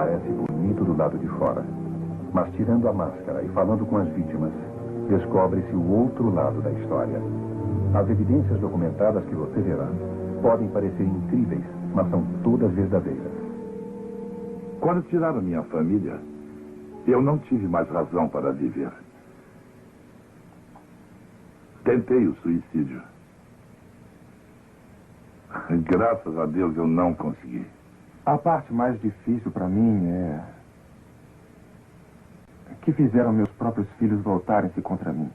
parece bonito do lado de fora. Mas tirando a máscara e falando com as vítimas, descobre-se o outro lado da história. As evidências documentadas que você verá podem parecer incríveis, mas são todas verdadeiras. Quando tiraram minha família, eu não tive mais razão para viver. Tentei o suicídio. Graças a Deus eu não consegui. A parte mais difícil para mim é que fizeram meus próprios filhos voltarem-se contra mim.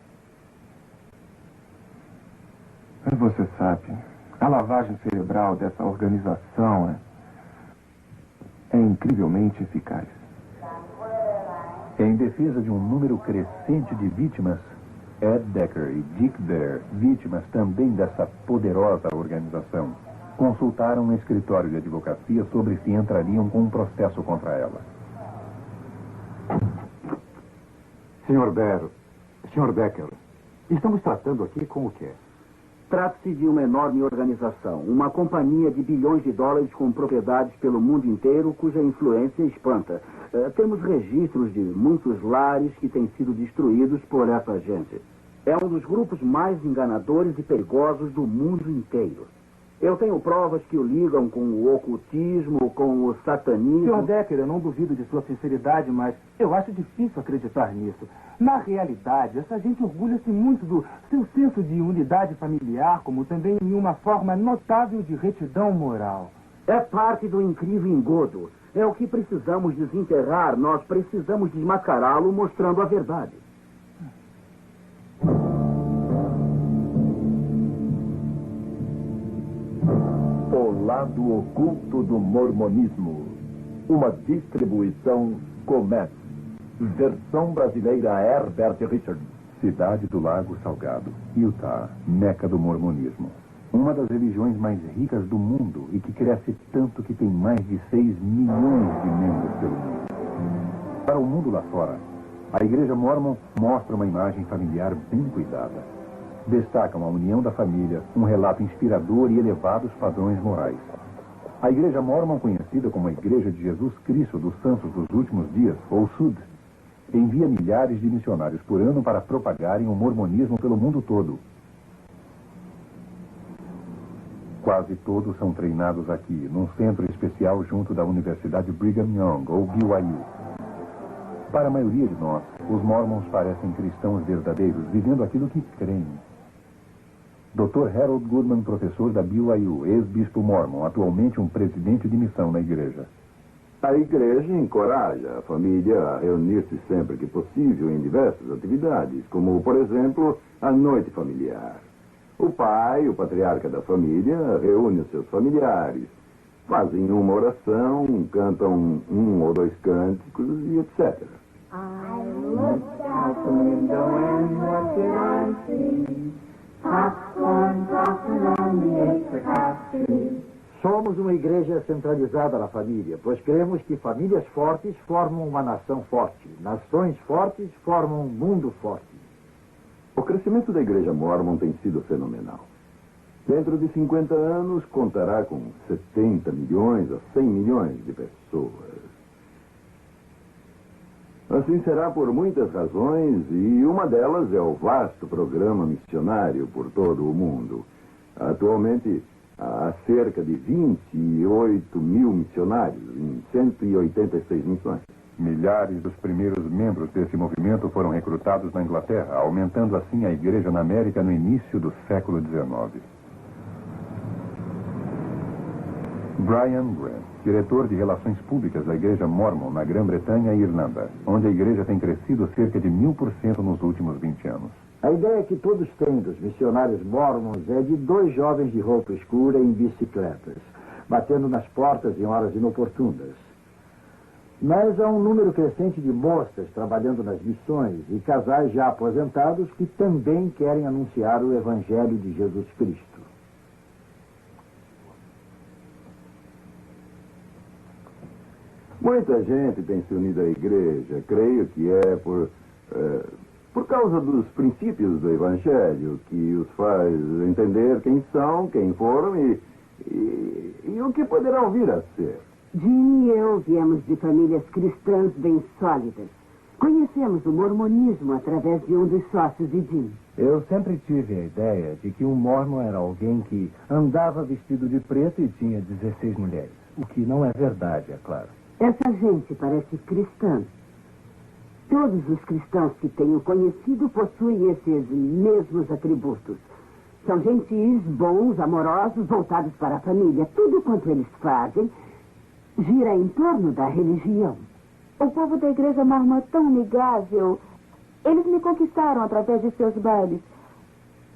Você sabe, a lavagem cerebral dessa organização é incrivelmente eficaz. Em defesa de um número crescente de vítimas, Ed Decker e Dick Bear, vítimas também dessa poderosa organização, consultaram um escritório de advocacia sobre se entrariam com um processo contra ela. Sr. Bear, Sr. Decker, estamos tratando aqui com o quê? Trata-se de uma enorme organização, uma companhia de bilhões de dólares com propriedades pelo mundo inteiro, cuja influência espanta. Temos registros de muitos lares que têm sido destruídos por essa gente. É um dos grupos mais enganadores e perigosos do mundo inteiro. Eu tenho provas que o ligam com o ocultismo, com o satanismo... Sr. Decker, eu não duvido de sua sinceridade, mas eu acho difícil acreditar nisso. Na realidade, essa gente orgulha-se muito do seu senso de unidade familiar, como também em uma forma notável de retidão moral. É parte do incrível engodo. É o que precisamos desenterrar. Nós precisamos desmascará-lo mostrando a verdade. O lado oculto do mormonismo. Uma distribuição Comets. Versão brasileira Herbert Richards. Cidade do Lago Salgado, Utah, meca do mormonismo. Uma das religiões mais ricas do mundo e que cresce tanto que tem mais de 6 milhões de membros pelo mundo. Para o mundo lá fora, a Igreja Mórmon mostra uma imagem familiar bem cuidada. Destacam a união da família, um relato inspirador e elevados padrões morais. A Igreja Mórmon, conhecida como a Igreja de Jesus Cristo dos Santos dos Últimos Dias, ou SUD, envia milhares de missionários por ano para propagarem o mormonismo pelo mundo todo. Quase todos são treinados aqui, num centro especial junto da Universidade Brigham Young, ou BYU. Para a maioria de nós, os mormons parecem cristãos verdadeiros, vivendo aquilo que creem. Dr. Harold Goodman, professor da BYU, ex-bispo mormon, atualmente um presidente de missão na igreja. A igreja encoraja a família a reunir-se sempre que possível em diversas atividades, como, por exemplo, a noite familiar. O pai, o patriarca da família, reúne os seus familiares, fazem uma oração, cantam um ou dois cânticos e etc. I looked out the window and what did I see? Popcorn, popcorn on the apricot tree. Somos uma igreja centralizada na família, pois cremos que famílias fortes formam uma nação forte. Nações fortes formam um mundo forte. O crescimento da Igreja Mórmon tem sido fenomenal. Dentro de 50 anos, contará com 70 milhões a 100 milhões de pessoas. Assim será por muitas razões, e uma delas é o vasto programa missionário por todo o mundo. Atualmente, há cerca de 28 mil missionários em 186 missões. Milhares dos primeiros membros desse movimento foram recrutados na Inglaterra, aumentando assim a igreja na América no início do século XIX. Brian Grant, diretor de Relações Públicas da Igreja Mórmon na Grã-Bretanha e Irlanda, onde a igreja tem crescido cerca de 1000% nos últimos 20 anos. A ideia que todos têm dos missionários mormons é de 2 jovens de roupa escura em bicicletas, batendo nas portas em horas inoportunas. Mas há um número crescente de moças trabalhando nas missões e casais já aposentados que também querem anunciar o Evangelho de Jesus Cristo. Muita gente tem se unido à igreja, creio que é por causa dos princípios do Evangelho, que os faz entender quem são, quem foram e o que poderão vir a ser. Jim e eu viemos de famílias cristãs bem sólidas. Conhecemos o mormonismo através de um dos sócios de Jim. Eu sempre tive a ideia de que um mormon era alguém que andava vestido de preto e tinha 16 mulheres. O que não é verdade, é claro. Essa gente parece cristã. Todos os cristãos que tenho conhecido possuem esses mesmos atributos. São gentis, bons, amorosos, voltados para a família. Tudo quanto eles fazem gira em torno da religião. O povo da igreja mormon é tão amigável. Eles me conquistaram através de seus bailes.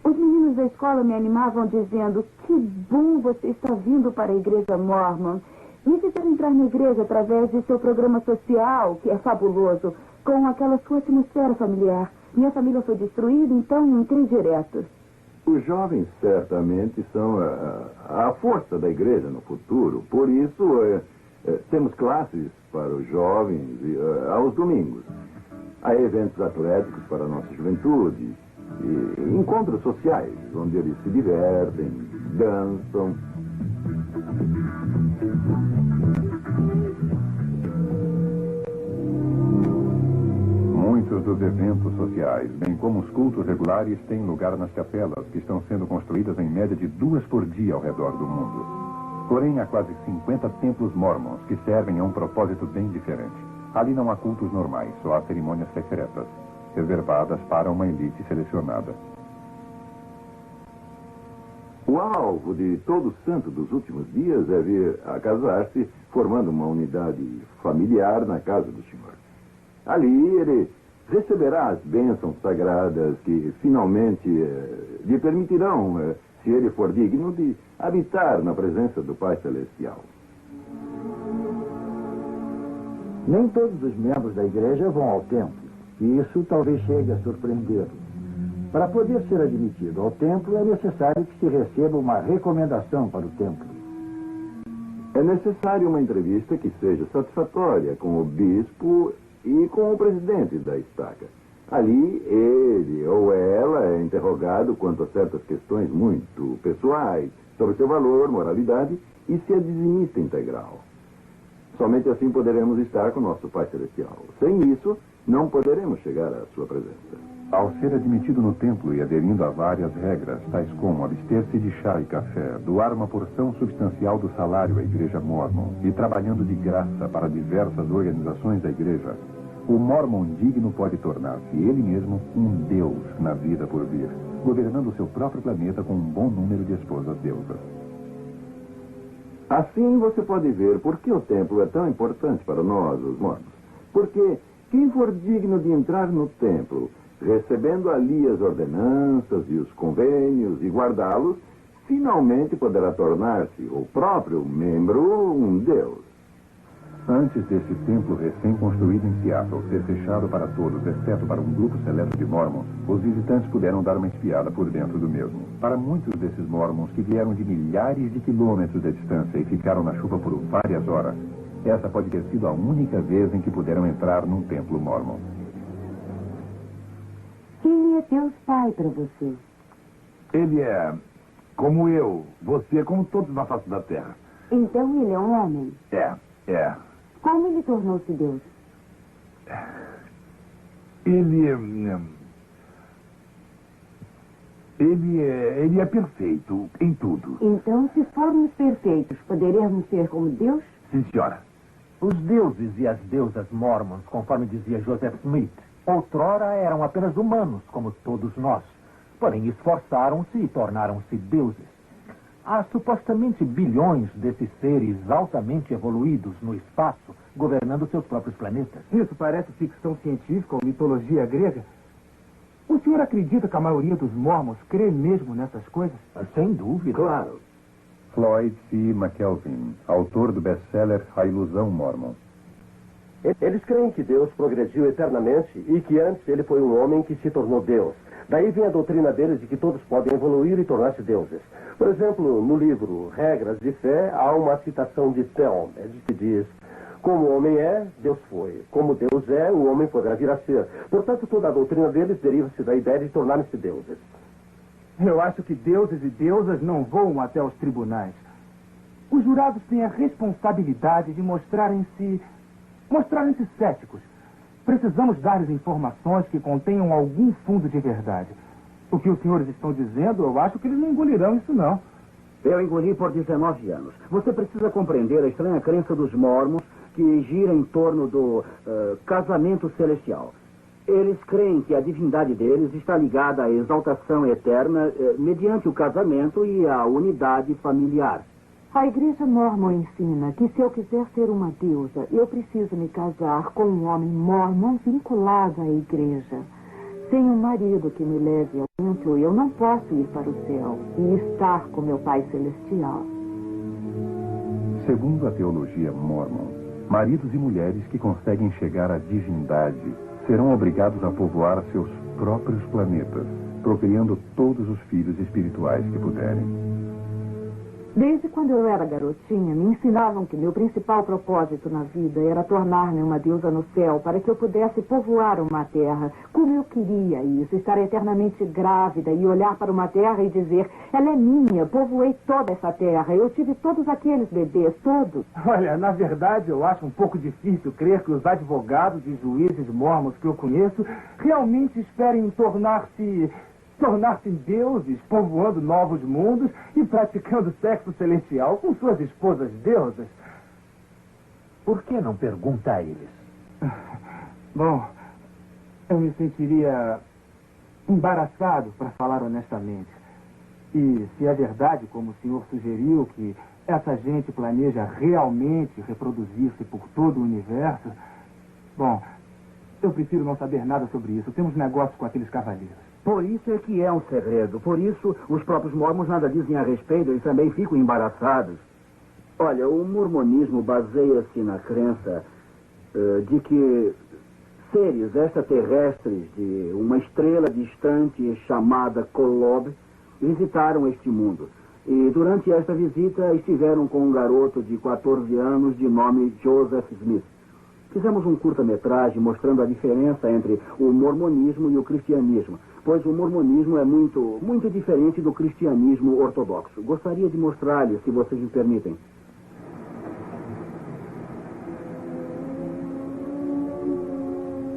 Os meninos da escola me animavam dizendo: que bom você está vindo para a igreja mormon. Me fizeram entrar na igreja através de seu programa social, que é fabuloso, com aquela sua atmosfera familiar. Minha família foi destruída, então entrei direto. Os jovens certamente são a força da igreja no futuro. Por isso, temos classes para os jovens aos domingos. Há eventos atléticos para a nossa juventude. E encontros sociais, onde eles se divertem, dançam. Muitos dos eventos sociais, bem como os cultos regulares, têm lugar nas capelas, que estão sendo construídas em média de 2 por dia ao redor do mundo. Porém, há quase 50 templos mormons que servem a um propósito bem diferente. Ali não há cultos normais, só há cerimônias secretas, reservadas para uma elite selecionada. O alvo de todo santo dos últimos dias é vir a casar-se, formando uma unidade familiar na casa do Senhor. Ali ele receberá as bênçãos sagradas que finalmente lhe permitirão, se ele for digno, de habitar na presença do Pai Celestial. Nem todos os membros da igreja vão ao templo, e isso talvez chegue a surpreendê-lo. Para poder ser admitido ao templo, é necessário que se receba uma recomendação para o templo. É necessário uma entrevista que seja satisfatória com o bispo e com o presidente da estaca. Ali, ele ou ela é interrogado quanto a certas questões muito pessoais, sobre seu valor, moralidade e se é dizimista integral. Somente assim poderemos estar com nosso Pai Celestial. Sem isso, não poderemos chegar à sua presença. Ao ser admitido no templo e aderindo a várias regras, tais como abster-se de chá e café, doar uma porção substancial do salário à igreja mormon e trabalhando de graça para diversas organizações da igreja, o mormon digno pode tornar-se ele mesmo um deus na vida por vir, governando seu próprio planeta com um bom número de esposas deusas. Assim você pode ver por que o templo é tão importante para nós, os mormons. Porque quem for digno de entrar no templo, recebendo ali as ordenanças e os convênios e guardá-los, finalmente poderá tornar-se o próprio membro um deus. Antes desse templo recém-construído em Seattle ser fechado para todos, exceto para um grupo seleto de mormons, os visitantes puderam dar uma espiada por dentro do mesmo. Para muitos desses mormons que vieram de milhares de quilômetros de distância e ficaram na chuva por várias horas, essa pode ter sido a única vez em que puderam entrar num templo mormon. Quem é Deus Pai para você? Ele é como eu, você, como todos na face da terra. Então ele é um homem? É. Como ele tornou-se Deus? Ele é perfeito em tudo. Então, se formos perfeitos, poderemos ser como Deus? Sim, senhora. Os deuses e as deusas mormons, conforme dizia Joseph Smith, outrora eram apenas humanos, como todos nós. Porém, esforçaram-se e tornaram-se deuses. Há supostamente bilhões desses seres altamente evoluídos no espaço, governando seus próprios planetas. Isso parece ficção científica ou mitologia grega. O senhor acredita que a maioria dos mormons crê mesmo nessas coisas? Sem dúvida. Claro. Floyd C. McKelvin, autor do best-seller A Ilusão Mormon. Eles creem que Deus progrediu eternamente e que antes ele foi um homem que se tornou Deus. Daí vem a doutrina deles de que todos podem evoluir e tornar-se deuses. Por exemplo, no livro Regras de Fé, há uma citação de Theon, que diz: como o homem é, Deus foi. Como Deus é, o homem poderá vir a ser. Portanto, toda a doutrina deles deriva-se da ideia de tornarem-se deuses. Eu acho que deuses e deusas não voam até os tribunais. os jurados têm a responsabilidade de mostrarem-se céticos. Precisamos dar-lhes informações que contenham algum fundo de verdade. O que os senhores estão dizendo, eu acho que eles não engolirão isso, não. Eu engoli por 19 anos. Você precisa compreender a estranha crença dos mormons que gira em torno do casamento celestial. Eles creem que a divindade deles está ligada à exaltação eterna mediante o casamento e a unidade familiar. A igreja mormon ensina que se eu quiser ser uma deusa, eu preciso me casar com um homem mormon vinculado à igreja. Sem um marido que me leve ao templo, eu não posso ir para o céu e estar com meu Pai Celestial. Segundo a teologia mormon, maridos e mulheres que conseguem chegar à divindade serão obrigados a povoar seus próprios planetas, procriando todos os filhos espirituais que puderem. Desde quando eu era garotinha, me ensinavam que meu principal propósito na vida era tornar-me uma deusa no céu para que eu pudesse povoar uma terra. Como eu queria isso, estar eternamente grávida e olhar para uma terra e dizer: ela é minha, povoei toda essa terra, eu tive todos aqueles bebês, todos. Olha, na verdade, eu acho um pouco difícil crer que os advogados e juízes mormons que eu conheço realmente esperem tornar-se deuses, povoando novos mundos e praticando sexo celestial com suas esposas deusas. Por que não pergunta a eles? Bom, eu me sentiria embaraçado, para falar honestamente. E se é verdade, como o senhor sugeriu, que essa gente planeja realmente reproduzir-se por todo o universo, bom, eu prefiro não saber nada sobre isso. Temos negócio com aqueles cavaleiros. Por isso é que é um segredo. Por isso, os próprios mormons nada dizem a respeito e também ficam embaraçados. Olha, o mormonismo baseia-se na crença de que seres extraterrestres de uma estrela distante chamada Kolob visitaram este mundo. E durante esta visita estiveram com um garoto de 14 anos de nome Joseph Smith. Fizemos um curta-metragem mostrando a diferença entre o mormonismo e o cristianismo, pois o mormonismo é muito diferente do cristianismo ortodoxo. Gostaria de mostrar-lhe, se vocês me permitem.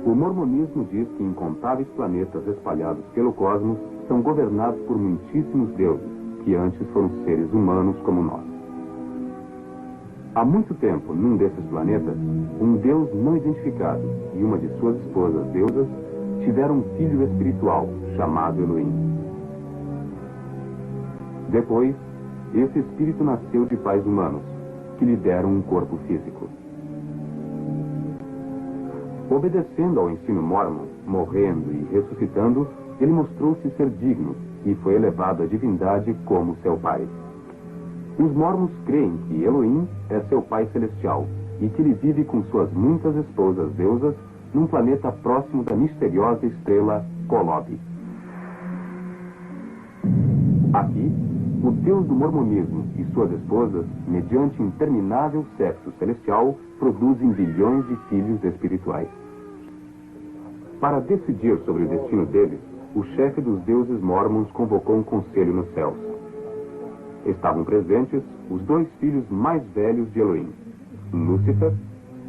O mormonismo diz que incontáveis planetas espalhados pelo cosmos são governados por muitíssimos deuses, que antes foram seres humanos como nós. Há muito tempo, num desses planetas, um deus não identificado e uma de suas esposas deusas tiveram um filho espiritual chamado Elohim. Depois, esse espírito nasceu de pais humanos, que lhe deram um corpo físico. Obedecendo ao ensino mórmon, morrendo e ressuscitando, ele mostrou-se ser digno e foi elevado à divindade como seu pai. Os mormons creem que Elohim é seu pai celestial e que ele vive com suas muitas esposas deusas num planeta próximo da misteriosa estrela Kolob. Aqui, o deus do mormonismo e suas esposas, mediante interminável sexo celestial, produzem bilhões de filhos espirituais. Para decidir sobre o destino deles, o chefe dos deuses mormons convocou um conselho nos céus. Estavam presentes os dois filhos mais velhos de Elohim, Lúcifer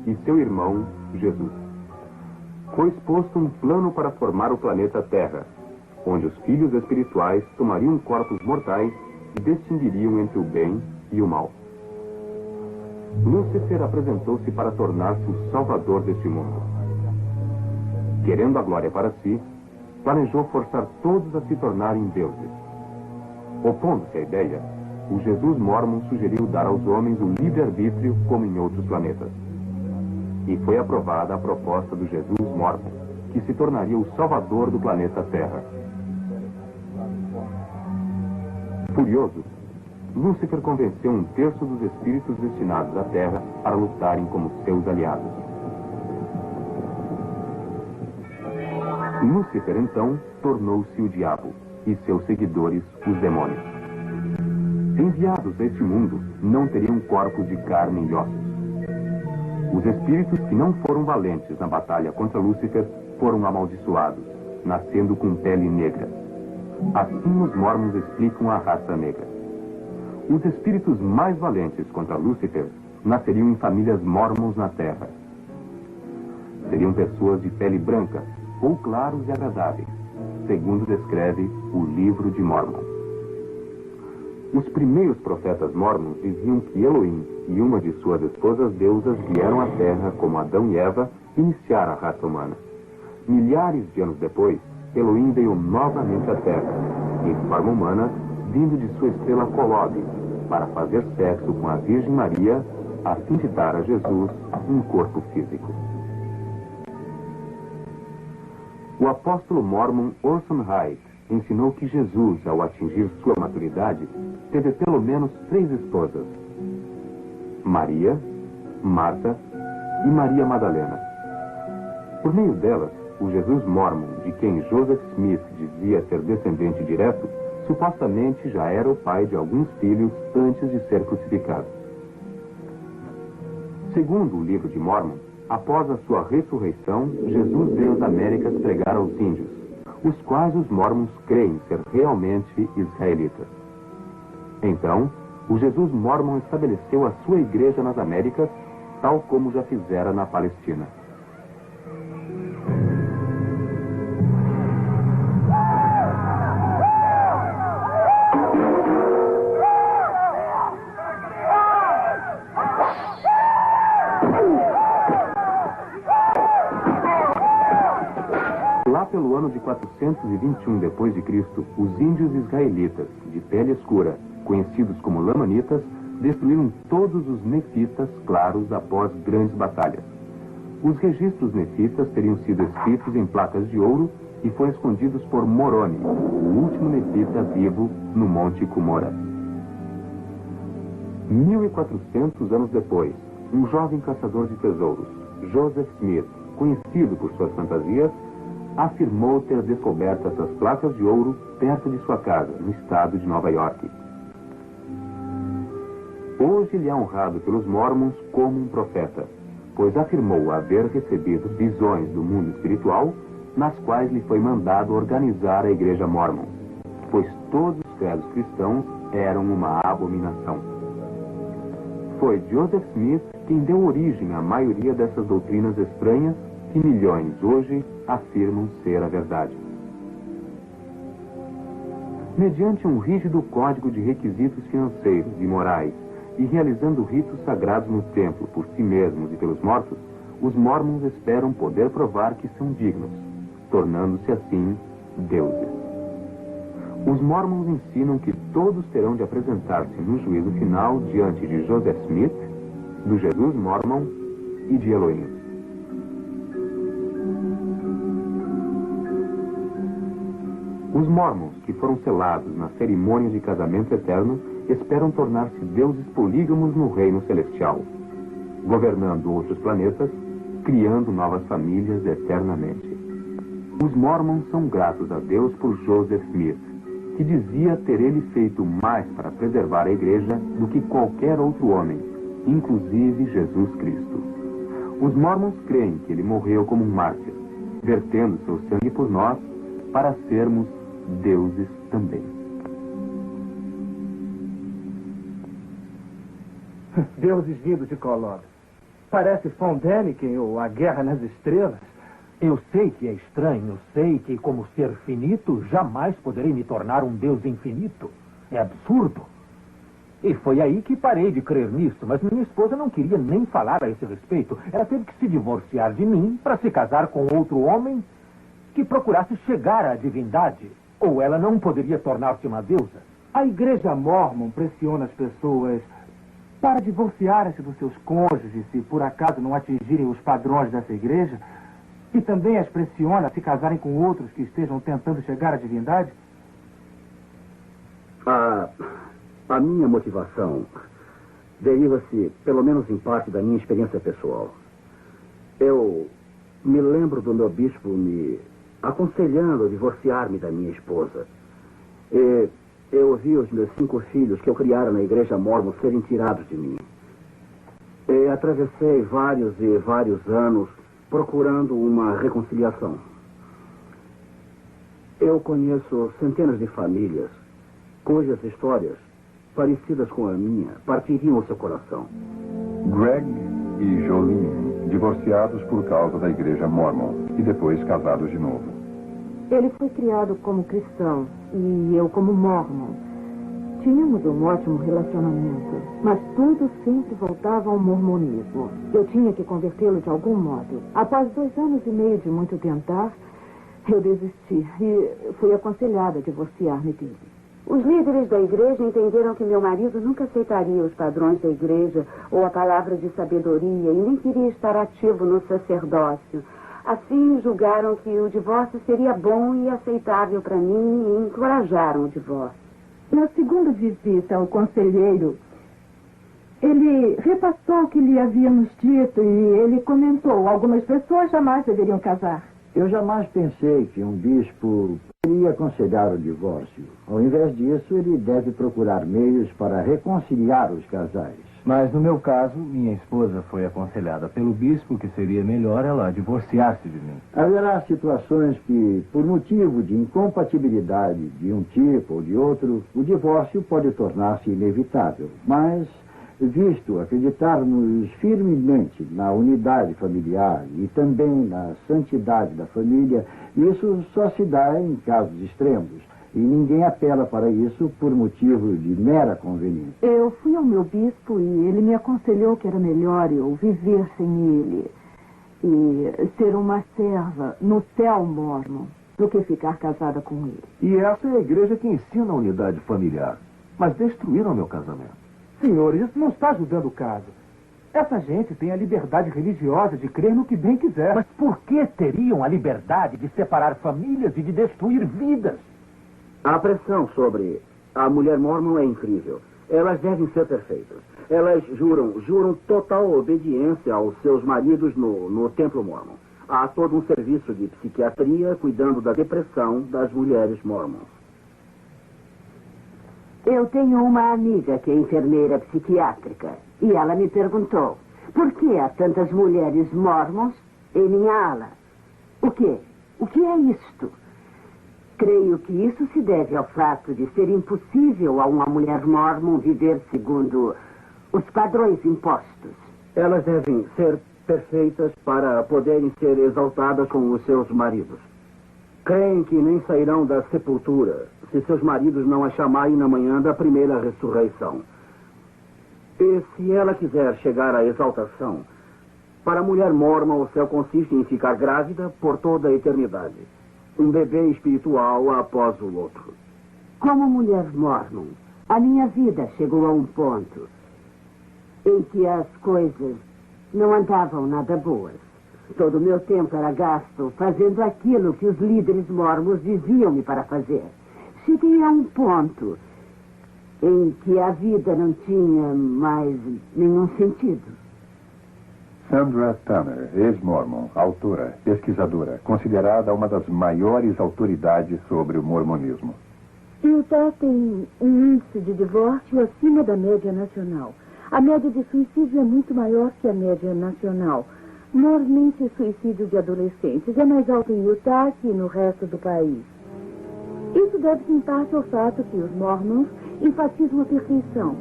e seu irmão, Jesus. Foi exposto um plano para formar o planeta Terra, onde os filhos espirituais tomariam corpos mortais e distinguiriam entre o bem e o mal. Lúcifer apresentou-se para tornar-se o salvador deste mundo. Querendo a glória para si, planejou forçar todos a se tornarem deuses. Opondo-se à ideia, o Jesus Mormon sugeriu dar aos homens o livre-arbítrio como em outros planetas. E foi aprovada a proposta do Jesus Mormon, que se tornaria o salvador do planeta Terra. Furioso, Lúcifer convenceu um terço dos espíritos destinados à Terra para lutarem como seus aliados. Lúcifer, então, tornou-se o diabo e seus seguidores os demônios. Enviados a este mundo, não teriam corpos de carne e ossos. Os espíritos que não foram valentes na batalha contra Lúcifer foram amaldiçoados, nascendo com pele negra. Assim os mormons explicam a raça negra. Os espíritos mais valentes contra Lúcifer nasceriam em famílias mórmons na Terra. Seriam pessoas de pele branca, ou claros e agradáveis, segundo descreve o Livro de Mórmon. Os primeiros profetas mórmons diziam que Elohim e uma de suas esposas deusas vieram à Terra como Adão e Eva iniciar a raça humana. Milhares de anos depois, Elohim veio novamente à Terra, em forma humana, vindo de sua estrela Colobe, para fazer sexo com a Virgem Maria, a fim de dar a Jesus um corpo físico. O apóstolo mórmon Orson Hyde ensinou que Jesus, ao atingir sua maturidade, teve pelo menos 3 esposas: Maria, Marta e Maria Madalena. Por meio delas, o Jesus mórmon, de quem Joseph Smith dizia ser descendente direto, supostamente já era o pai de alguns filhos antes de ser crucificado. Segundo o Livro de Mórmon, após a sua ressurreição, Jesus veio às Américas pregar aos índios, os quais os mórmons creem ser realmente israelitas. Então, o Jesus mórmon estabeleceu a sua igreja nas Américas, tal como já fizera na Palestina. Lá pelo ano de 421 d.C., os índios israelitas, de pele escura, conhecidos como lamanitas, destruíram todos os nefitas claros após grandes batalhas. Os registros nefitas teriam sido escritos em placas de ouro e foram escondidos por Moroni, o último nefita vivo no Monte Cumorah. 1400 anos depois, um jovem caçador de tesouros, Joseph Smith, conhecido por suas fantasias, afirmou ter descoberto essas placas de ouro perto de sua casa, no estado de Nova York. Hoje ele é honrado pelos mórmons como um profeta, pois afirmou haver recebido visões do mundo espiritual, nas quais lhe foi mandado organizar a igreja mórmon, pois todos os credos cristãos eram uma abominação. Foi Joseph Smith quem deu origem à maioria dessas doutrinas estranhas que milhões hoje afirmam ser a verdade. Mediante um rígido código de requisitos financeiros e morais e realizando ritos sagrados no templo por si mesmos e pelos mortos, os mórmons esperam poder provar que são dignos, tornando-se assim deuses. Os mórmons ensinam que todos terão de apresentar-se no juízo final diante de Joseph Smith, do Jesus mórmon e de Elohim. Os mórmons, que foram selados na cerimônia de casamento eterno, esperam tornar-se deuses polígamos no reino celestial, governando outros planetas, criando novas famílias eternamente. Os mórmons são gratos a Deus por Joseph Smith, que dizia ter ele feito mais para preservar a igreja do que qualquer outro homem, inclusive Jesus Cristo. Os mórmons creem que ele morreu como um mártir, vertendo seu sangue por nós para sermos deuses também. Deuses vindos de Kolob. Parece Von Däniken ou A Guerra nas Estrelas. Eu sei que é estranho, eu sei que, como ser finito, jamais poderei me tornar um Deus infinito. É absurdo. E foi aí que parei de crer nisso, mas minha esposa não queria nem falar a esse respeito. Ela teve que se divorciar de mim para se casar com outro homem que procurasse chegar à divindade. Ou ela não poderia tornar-se uma deusa. A igreja mórmon pressiona as pessoas para divorciarem-se dos seus cônjuges se por acaso não atingirem os padrões dessa igreja, e também as pressiona a se casarem com outros que estejam tentando chegar à divindade? A minha motivação deriva-se, pelo menos em parte, da minha experiência pessoal. Eu me lembro do meu bispo me aconselhando a divorciar-me da minha esposa. E eu vi os meus 5 filhos que eu criara na igreja mórmon serem tirados de mim. E atravessei vários e vários anos procurando uma reconciliação. Eu conheço centenas de famílias cujas histórias parecidas com a minha partiriam o seu coração. Greg e Jolene, divorciados por causa da igreja Mormon e depois casados de novo. Ele foi criado como cristão e eu como mormon. Tínhamos um ótimo relacionamento, mas tudo sempre voltava ao mormonismo. Eu tinha que convertê-lo de algum modo. Após 2 anos e meio de muito tentar, eu desisti e fui aconselhada a divorciar-me dele. Os líderes da igreja entenderam que meu marido nunca aceitaria os padrões da igreja ou a palavra de sabedoria e nem queria estar ativo no sacerdócio. Assim, julgaram que o divórcio seria bom e aceitável para mim e encorajaram o divórcio. Na segunda visita ao conselheiro, ele repassou o que lhe havíamos dito e ele comentou: algumas pessoas jamais deveriam casar. Eu jamais pensei que um bispo iria aconselhar o divórcio. Ao invés disso, ele deve procurar meios para reconciliar os casais. Mas no meu caso, minha esposa foi aconselhada pelo bispo que seria melhor ela divorciar-se de mim. Haverá situações que, por motivo de incompatibilidade de um tipo ou de outro, o divórcio pode tornar-se inevitável. Mas, visto acreditarmos firmemente na unidade familiar e também na santidade da família, isso só se dá em casos extremos. E ninguém apela para isso por motivo de mera conveniência. Eu fui ao meu bispo e ele me aconselhou que era melhor eu viver sem ele e ser uma serva no céu mormon do que ficar casada com ele. E essa é a igreja que ensina a unidade familiar. Mas destruíram meu casamento. Senhor, isso não está ajudando o caso. Essa gente tem a liberdade religiosa de crer no que bem quiser. Mas por que teriam a liberdade de separar famílias e de destruir vidas? A pressão sobre a mulher mormon é incrível. Elas devem ser perfeitas. Elas juram total obediência aos seus maridos no templo mormon. Há todo um serviço de psiquiatria cuidando da depressão das mulheres mormons. Eu tenho uma amiga que é enfermeira psiquiátrica e ela me perguntou: por que há tantas mulheres mormons em minha ala? O quê? O que é isto? Creio que isso se deve ao fato de ser impossível a uma mulher mormon viver segundo os padrões impostos. Elas devem ser perfeitas para poderem ser exaltadas com os seus maridos. Creem que nem sairão da sepultura se seus maridos não a chamarem na manhã da primeira ressurreição. E se ela quiser chegar à exaltação, para a mulher mormon o céu consiste em ficar grávida por toda a eternidade. Um bebê espiritual após o outro. Como mulher mormon, a minha vida chegou a um ponto em que as coisas não andavam nada boas. Todo o meu tempo era gasto fazendo aquilo que os líderes mormons diziam-me para fazer. Cheguei a um ponto em que a vida não tinha mais nenhum sentido. Sandra Tanner, ex-mormon, autora, pesquisadora, considerada uma das maiores autoridades sobre o mormonismo. Utah tem um índice de divórcio acima da média nacional. A média de suicídio é muito maior que a média nacional. Normalmente, o suicídio de adolescentes é mais alto em Utah que no resto do país. Isso deve-se em parte ao fato que os mormons enfatizam a perfeição.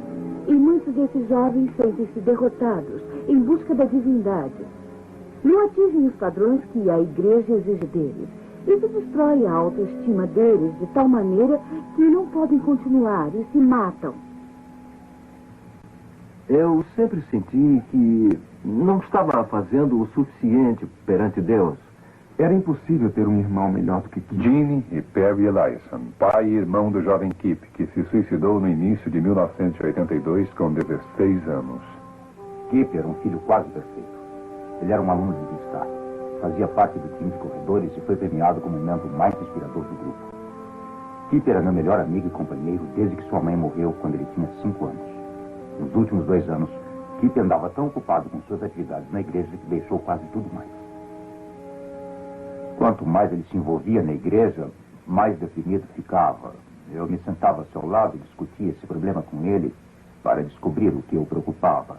E muitos desses jovens sentem-se derrotados em busca da divindade. Não atingem os padrões que a igreja exige deles. Isso destrói a autoestima deles de tal maneira que não podem continuar e se matam. Eu sempre senti que não estava fazendo o suficiente perante Deus. Era impossível ter um irmão melhor do que Kip. Gene e Perry Eliasson, pai e irmão do jovem Kip, que se suicidou no início de 1982 com 16 anos. Kip era um filho quase perfeito. Ele era um aluno de destaque. Fazia parte do time de corredores e foi premiado como o membro mais inspirador do grupo. Kip era meu melhor amigo e companheiro desde que sua mãe morreu quando ele tinha 5 anos. Nos últimos 2 anos, Kip andava tão ocupado com suas atividades na igreja que deixou quase tudo mais. Quanto mais ele se envolvia na igreja, mais deprimido ficava. Eu me sentava ao seu lado e discutia esse problema com ele para descobrir o que o preocupava.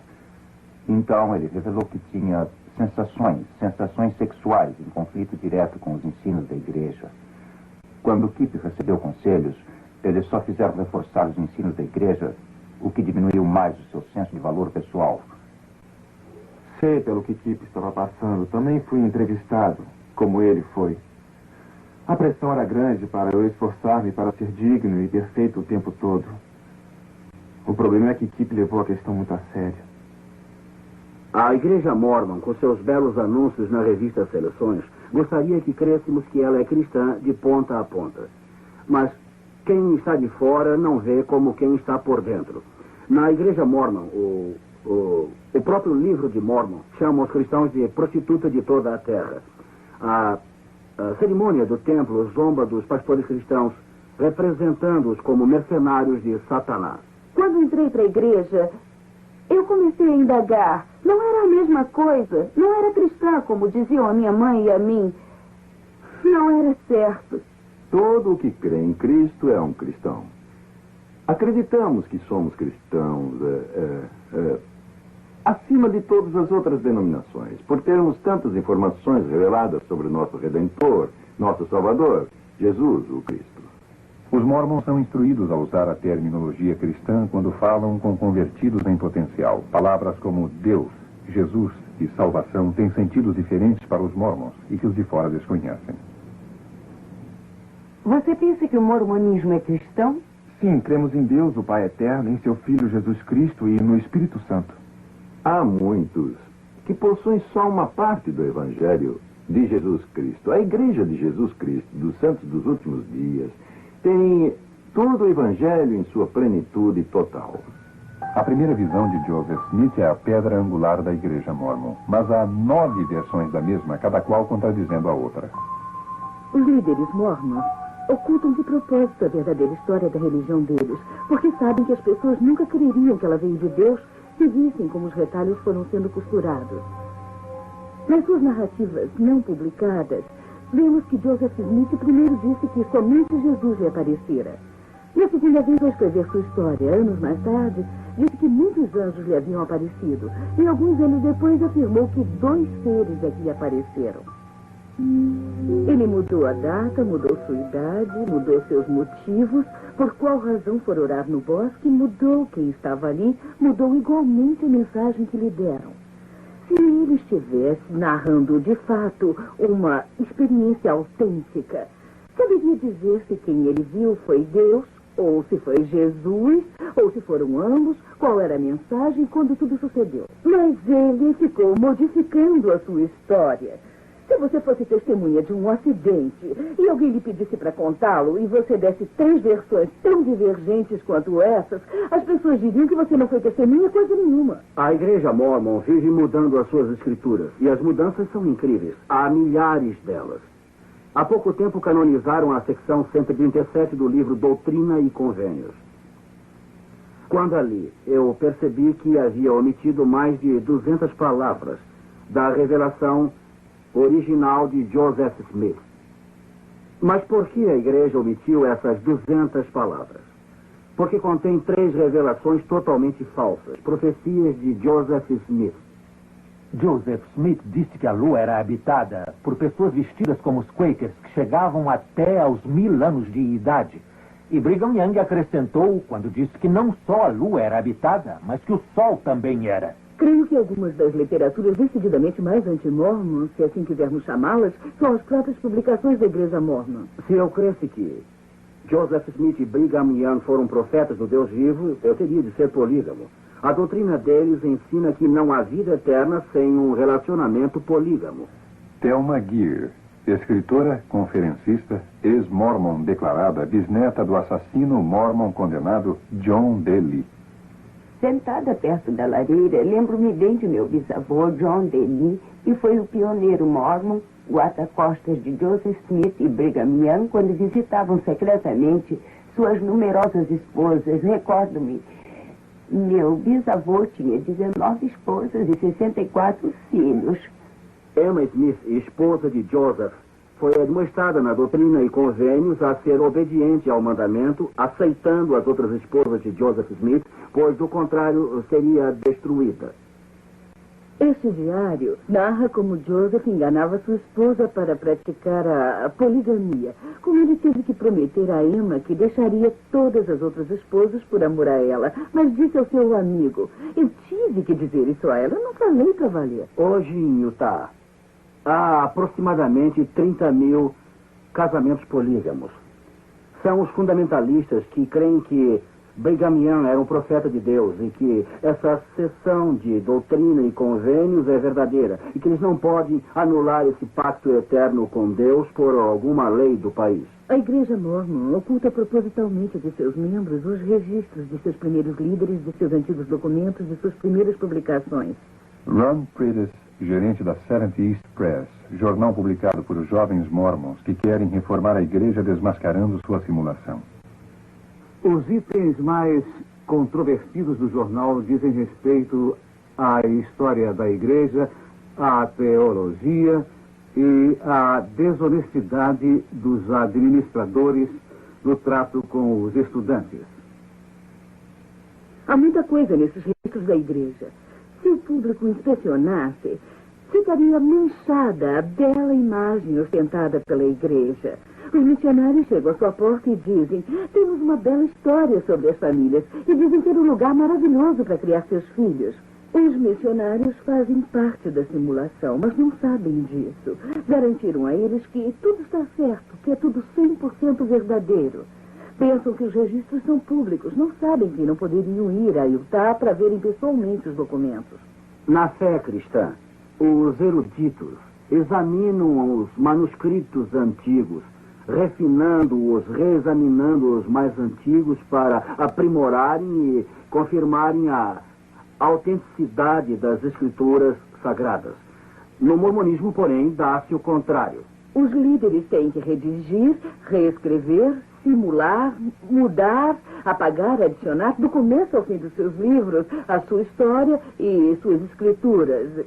Então ele revelou que tinha sensações sexuais em conflito direto com os ensinos da igreja. Quando Kip recebeu conselhos, eles só fizeram reforçar os ensinos da igreja o que diminuiu mais o seu senso de valor pessoal. Sei pelo que Kip estava passando. Também fui entrevistado, como ele foi. A pressão era grande para eu esforçar-me para ser digno e perfeito o tempo todo. O problema é que Kip levou a questão muito a sério. A Igreja Mormon, com seus belos anúncios na revista Seleções, gostaria que crêssemos que ela é cristã de ponta a ponta. Mas quem está de fora não vê como quem está por dentro. Na Igreja Mormon, o próprio livro de Mormon chama os cristãos de prostituta de toda a terra. A cerimônia do templo zomba dos pastores cristãos, representando-os como mercenários de Satanás. Quando entrei para a igreja, eu comecei a indagar. Não era a mesma coisa. Não era cristã, como diziam a minha mãe e a mim. Não era certo. Todo o que crê em Cristo é um cristão. Acreditamos que somos cristãos acima de todas as outras denominações, por termos tantas informações reveladas sobre o nosso Redentor, nosso Salvador, Jesus, o Cristo. Os mormons são instruídos a usar a terminologia cristã quando falam com convertidos em potencial. Palavras como Deus, Jesus e salvação têm sentidos diferentes para os mormons e que os de fora desconhecem. Você pensa que o mormonismo é cristão? Sim, cremos em Deus, o Pai Eterno, em seu Filho Jesus Cristo e no Espírito Santo. Há muitos que possuem só uma parte do Evangelho de Jesus Cristo. A Igreja de Jesus Cristo, dos Santos dos Últimos Dias, tem todo o Evangelho em sua plenitude total. A primeira visão de Joseph Smith é a pedra angular da Igreja Mormon, mas há 9 versões da mesma, cada qual contradizendo a outra. Os líderes mormons ocultam de propósito a verdadeira história da religião deles, porque sabem que as pessoas nunca creriam que ela veio de Deus se vissem como os retalhos foram sendo costurados. Nas suas narrativas não publicadas, vemos que Joseph Smith primeiro disse que somente Jesus lhe aparecera. Na segunda vez ao escrever sua história, anos mais tarde, disse que muitos anjos lhe haviam aparecido, e alguns anos depois afirmou que 2 seres é que lhe apareceram. Ele mudou a data, mudou sua idade, mudou seus motivos, por qual razão for orar no bosque, mudou quem estava ali, mudou igualmente a mensagem que lhe deram. Se ele estivesse narrando de fato uma experiência autêntica, saberia dizer se quem ele viu foi Deus, ou se foi Jesus, ou se foram ambos, qual era a mensagem quando tudo sucedeu. Mas ele ficou modificando a sua história. Se você fosse testemunha de um acidente e alguém lhe pedisse para contá-lo e você desse 3 versões tão divergentes quanto essas, as pessoas diriam que você não foi testemunha coisa nenhuma. A Igreja Mormon vive mudando as suas escrituras e as mudanças são incríveis. Há milhares delas. Há pouco tempo canonizaram a secção 137 do livro Doutrina e Convênios. Quando ali, eu percebi que havia omitido mais de 200 palavras da revelação original de Joseph Smith. Mas por que a igreja omitiu essas 200 palavras? Porque contém 3 revelações totalmente falsas, profecias de Joseph Smith. Joseph Smith disse que a Lua era habitada por pessoas vestidas como os Quakers, que chegavam até aos 1000 anos de idade. E Brigham Young acrescentou quando disse que não só a Lua era habitada, mas que o Sol também era. Creio que algumas das literaturas decididamente mais anti-mormons, se assim quisermos chamá-las, são as próprias publicações da Igreja Mormon. Se eu cresce que Joseph Smith e Brigham Young foram profetas do Deus vivo, eu teria de ser polígamo. A doutrina deles ensina que não há vida eterna sem um relacionamento polígamo. Thelma Geer, escritora, conferencista, ex-mormon declarada, bisneta do assassino mormon condenado John D. Lee. Sentada perto da lareira, lembro-me bem de meu bisavô, John D. Lee, que foi o pioneiro mormon, guarda-costas de Joseph Smith e Brigham Young, quando visitavam secretamente suas numerosas esposas. Recordo-me, meu bisavô tinha 19 esposas e 64 filhos. Emma Smith, esposa de Joseph, foi admoestada na Doutrina e Convênios a ser obediente ao mandamento, aceitando as outras esposas de Joseph Smith, pois, do contrário, seria destruída. Este diário narra como Joseph enganava sua esposa para praticar a poligamia. Como ele teve que prometer a Emma que deixaria todas as outras esposas por amor a ela. Mas disse ao seu amigo, eu tive que dizer isso a ela, eu não falei para valer. Hoje em Utah, há aproximadamente 30 mil casamentos polígamos. São os fundamentalistas que creem que Brigham Young era um profeta de Deus e que essa seção de doutrina e convênios é verdadeira e que eles não podem anular esse pacto eterno com Deus por alguma lei do país. A Igreja Mormon oculta propositalmente de seus membros os registros de seus primeiros líderes, de seus antigos documentos, de suas primeiras publicações. Ron Prentice, gerente da Seventh East Press, jornal publicado por jovens mormons que querem reformar a igreja desmascarando sua simulação. Os itens mais controvertidos do jornal dizem respeito à história da igreja, à teologia e à desonestidade dos administradores no trato com os estudantes. Há muita coisa nesses registros da igreja. Se o público inspecionasse, ficaria manchada a bela imagem ostentada pela igreja. Os missionários chegam à sua porta e dizem, temos uma bela história sobre as famílias e dizem ter um lugar maravilhoso para criar seus filhos. Os missionários fazem parte da simulação, mas não sabem disso. Garantiram a eles que tudo está certo, que é tudo 100% verdadeiro. Pensam que os registros são públicos, não sabem que não poderiam ir a Utah para verem pessoalmente os documentos. Na fé cristã, os eruditos examinam os manuscritos antigos, refinando-os, reexaminando os mais antigos para aprimorarem e confirmarem a autenticidade das escrituras sagradas. No mormonismo, porém, dá-se o contrário. Os líderes têm que redigir, reescrever, simular, mudar, apagar, adicionar, do começo ao fim dos seus livros, a sua história e suas escrituras.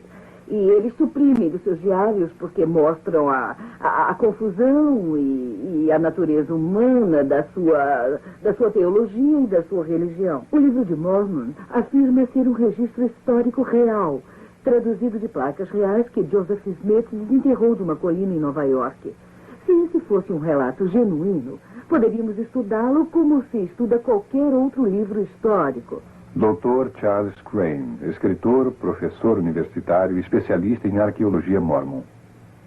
E eles suprimem dos seus diários porque mostram a confusão e a natureza humana da sua teologia e da sua religião. O livro de Mormon afirma ser um registro histórico real, traduzido de placas reais que Joseph Smith desenterrou de uma colina em Nova York. Se esse fosse um relato genuíno, poderíamos estudá-lo como se estuda qualquer outro livro histórico. Dr. Charles Crane, escritor, professor universitário e especialista em arqueologia mormon.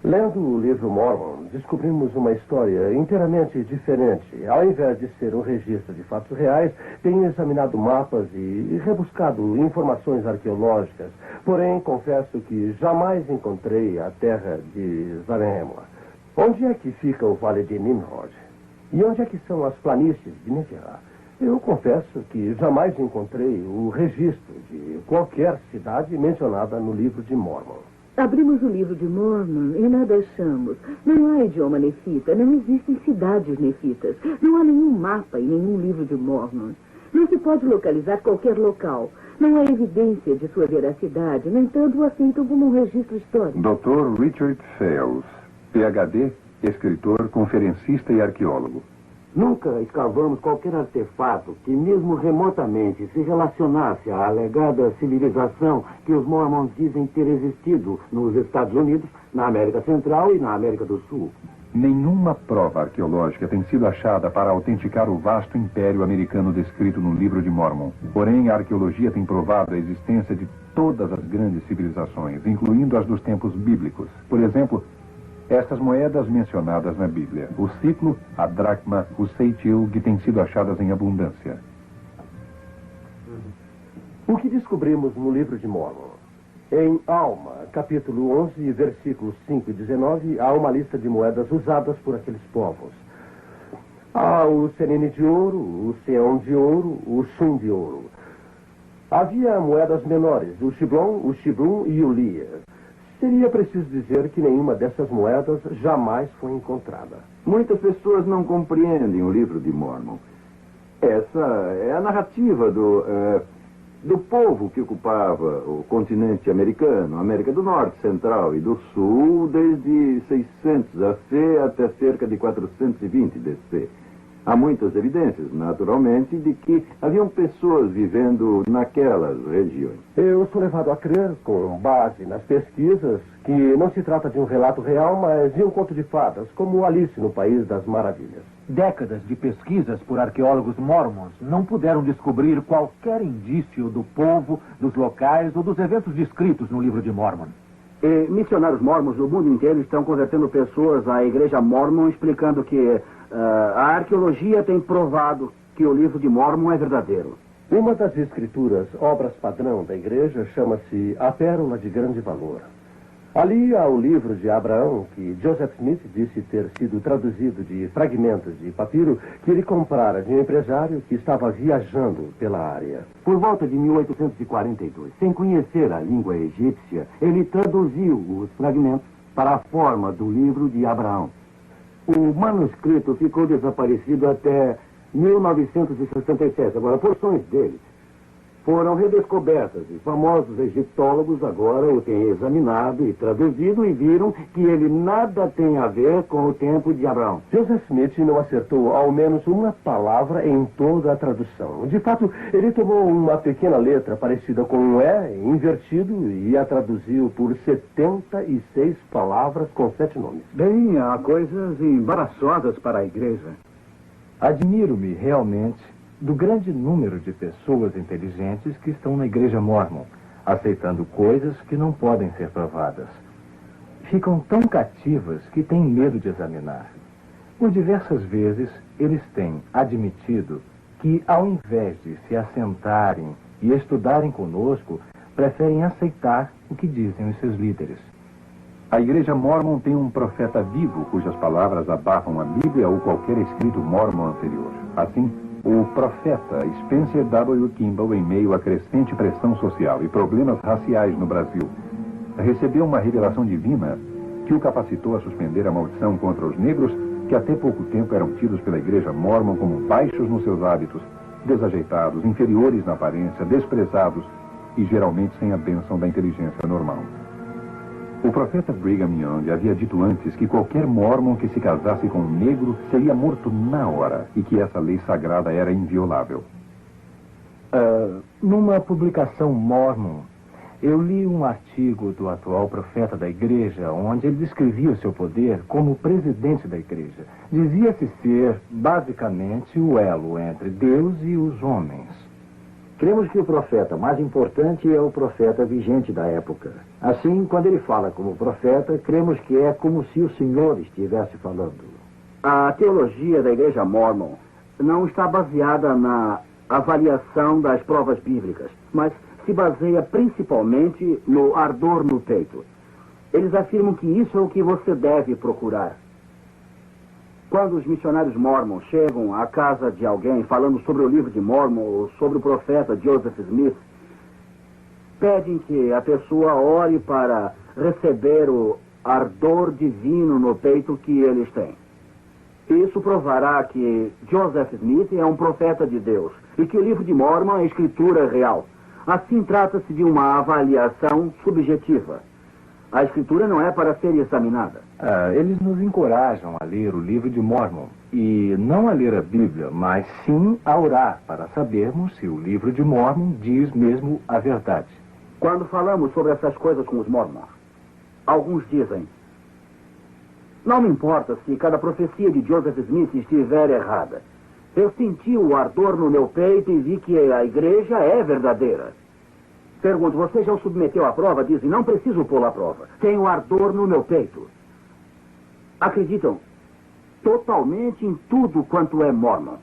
Lendo o livro Mormon, descobrimos uma história inteiramente diferente. Ao invés de ser um registro de fatos reais, tenho examinado mapas e rebuscado informações arqueológicas. Porém, confesso que jamais encontrei a terra de Zarehemla. Onde é que fica o Vale de Nimrod? E onde é que são as planícies de Neferá? Eu confesso que jamais encontrei o registro de qualquer cidade mencionada no livro de Mormon. Abrimos o livro de Mormon e nada achamos. Não há idioma nefita, não existem cidades nefitas, não há nenhum mapa em nenhum livro de Mormon. Não se pode localizar qualquer local. Não há evidência de sua veracidade, no entanto, o aceitam como um registro histórico. Dr. Richard Fales, PhD, escritor, conferencista e arqueólogo. Nunca escavamos qualquer artefato que, mesmo remotamente, se relacionasse à alegada civilização que os mormons dizem ter existido nos Estados Unidos, na América Central e na América do Sul. Nenhuma prova arqueológica tem sido achada para autenticar o vasto império americano descrito no livro de Mormon. Porém, a arqueologia tem provado a existência de todas as grandes civilizações, incluindo as dos tempos bíblicos. Por exemplo, estas moedas mencionadas na Bíblia, o ciclo, a dracma, o seitil, que têm sido achadas em abundância. O que descobrimos no livro de Mormon? Em Alma, capítulo 11, versículos 5 e 19, há uma lista de moedas usadas por aqueles povos. Há o senine de ouro, o seon de ouro, o shum de ouro. Havia moedas menores, o shiblon, o shibrum e o lia. Seria preciso dizer que nenhuma dessas moedas jamais foi encontrada. Muitas pessoas não compreendem o livro de Mormon. Essa é a narrativa do povo que ocupava o continente americano, América do Norte, Central e do Sul, desde 600 AC até cerca de 420 DC. Há muitas evidências, naturalmente, de que haviam pessoas vivendo naquelas regiões. Eu sou levado a crer, com base nas pesquisas, que não se trata de um relato real, mas de um conto de fadas, como Alice no País das Maravilhas. Décadas de pesquisas por arqueólogos mormons não puderam descobrir qualquer indício do povo, dos locais ou dos eventos descritos no livro de Mormon. E missionários mormons do mundo inteiro estão convertendo pessoas à igreja mormon, explicando que a arqueologia tem provado que o livro de Mormon é verdadeiro. Uma das escrituras, obras padrão da igreja, chama-se A Pérola de Grande Valor. Ali há o livro de Abraão, que Joseph Smith disse ter sido traduzido de fragmentos de papiro que ele comprara de um empresário que estava viajando pela área. Por volta de 1842, sem conhecer a língua egípcia, ele traduziu os fragmentos para a forma do livro de Abraão. O manuscrito ficou desaparecido até 1967. Agora, porções dele foram redescobertas e famosos egiptólogos agora o têm examinado e traduzido e viram que ele nada tem a ver com o tempo de Abraão. Joseph Smith não acertou ao menos uma palavra em toda a tradução. De fato, ele tomou uma pequena letra parecida com um E invertido e a traduziu por 76 palavras com 7 nomes. Bem, há coisas embaraçosas para a igreja. Admiro-me realmente do grande número de pessoas inteligentes que estão na igreja mormon, aceitando coisas que não podem ser provadas. Ficam tão cativas que têm medo de examinar. Por diversas vezes, eles têm admitido que, ao invés de se assentarem e estudarem conosco, preferem aceitar o que dizem os seus líderes. A igreja mormon tem um profeta vivo cujas palavras abafam a Bíblia ou qualquer escrito mormon anterior. Assim, o profeta Spencer W. Kimball, em meio à crescente pressão social e problemas raciais no Brasil, recebeu uma revelação divina que o capacitou a suspender a maldição contra os negros que até pouco tempo eram tidos pela igreja mormon como baixos nos seus hábitos, desajeitados, inferiores na aparência, desprezados e geralmente sem a bênção da inteligência normal. O profeta Brigham Young havia dito antes que qualquer mormon que se casasse com um negro seria morto na hora e que essa lei sagrada era inviolável. Numa publicação mormon, eu li um artigo do atual profeta da igreja, onde ele descrevia o seu poder como presidente da igreja. Dizia-se ser, basicamente, o elo entre Deus e os homens. Cremos que o profeta mais importante é o profeta vigente da época. Assim, quando ele fala como profeta, cremos que é como se o Senhor estivesse falando. A teologia da igreja mormon não está baseada na avaliação das provas bíblicas, mas se baseia principalmente no ardor no peito. Eles afirmam que isso é o que você deve procurar. Quando os missionários mormons chegam à casa de alguém falando sobre o livro de Mormon ou sobre o profeta Joseph Smith, pedem que a pessoa ore para receber o ardor divino no peito que eles têm. Isso provará que Joseph Smith é um profeta de Deus e que o livro de Mormon é escritura real. Assim, trata-se de uma avaliação subjetiva. A escritura não é para ser examinada. Eles nos encorajam a ler o livro de Mormon. E não a ler a Bíblia, mas sim a orar para sabermos se o livro de Mormon diz mesmo a verdade. Quando falamos sobre essas coisas com os mormons, alguns dizem: não me importa se cada profecia de Joseph Smith estiver errada. Eu senti o ardor no meu peito e vi que a igreja é verdadeira. Pergunto, você já o submeteu à prova? Dizem, não preciso pô-lo à prova. Tenho ardor no meu peito. Acreditam totalmente em tudo quanto é mormon.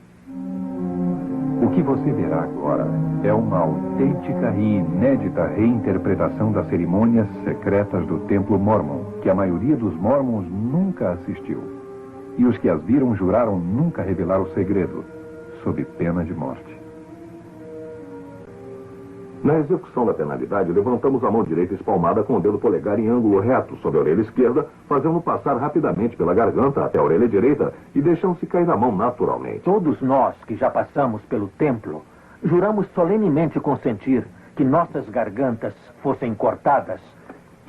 O que você verá agora é uma autêntica e inédita reinterpretação das cerimônias secretas do templo mormon, que a maioria dos mormons nunca assistiu. E os que as viram juraram nunca revelar o segredo, sob pena de morte. Na execução da penalidade, levantamos a mão direita espalmada com o dedo polegar em ângulo reto sobre a orelha esquerda, fazendo passar rapidamente pela garganta até a orelha direita e deixando-se cair na mão naturalmente. Todos nós que já passamos pelo templo, juramos solenemente consentir que nossas gargantas fossem cortadas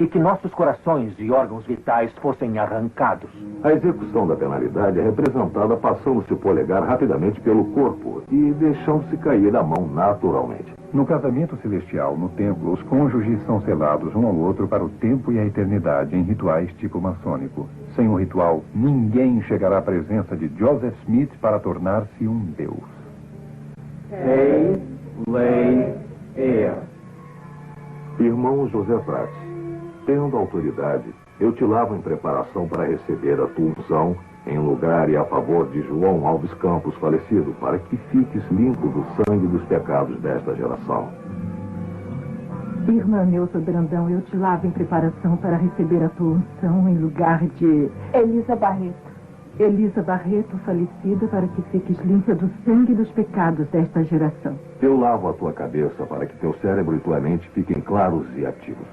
e que nossos corações e órgãos vitais fossem arrancados. A execução da penalidade é representada passando-se o polegar rapidamente pelo corpo e deixando-se cair a mão naturalmente. No casamento celestial, no templo, os cônjuges são selados um ao outro para o tempo e a eternidade em rituais tipo maçônico. Sem o ritual, ninguém chegará à presença de Joseph Smith para tornar-se um deus. Rei, lei, heir. Irmão José Prats, tendo autoridade, eu te lavo em preparação para receber a tua unção em lugar e a favor de João Alves Campos, falecido, para que fiques limpo do sangue dos pecados desta geração. Irmã Neuza Brandão, eu te lavo em preparação para receber a tua unção em lugar de... Elisa Barreto. Elisa Barreto, falecida, para que fiques limpa do sangue dos pecados desta geração. Eu lavo a tua cabeça para que teu cérebro e tua mente fiquem claros e ativos.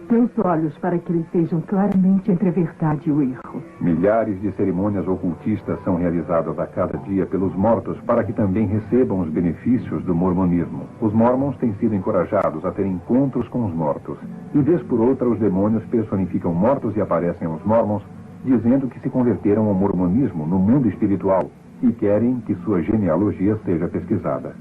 Teus olhos para que eles vejam claramente entre a verdade e o erro. Milhares de cerimônias ocultistas são realizadas a cada dia pelos mortos para que também recebam os benefícios do mormonismo. Os mormons têm sido encorajados a ter encontros com os mortos. E vez por outra, os demônios personificam mortos e aparecem aos mormons, dizendo que se converteram ao mormonismo no mundo espiritual e querem que sua genealogia seja pesquisada.